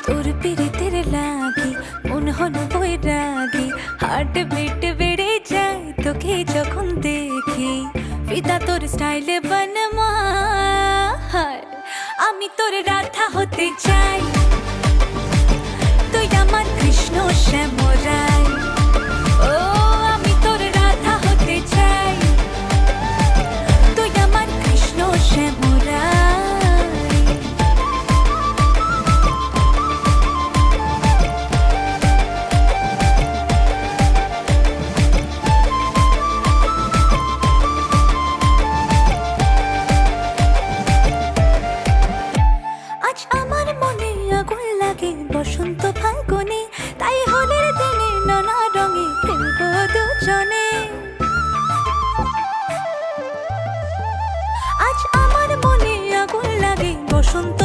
তোর পিরিতের লাগি মন হলো বৈরাগী, হার্ট বিট বেড়ে যায় তোকে যখন দেখি। ফিদা তোর স্টাইলে বনমা, আমি তোর রাধা হতে চাই। তুই আমার কৃষ্ণ শ্যামরাই, ও আমি তোর রাধা হতে চাই। তুই আমার কৃষ্ণ শ্যামরাই। আজ আমার মনে আগুন লাগে বসন্ত ফাল্গুনে, তাই হোলির দিনে নানা রঙে খেলবো দুজনে। আজ আমার মনে আগুন লাগে বসন্ত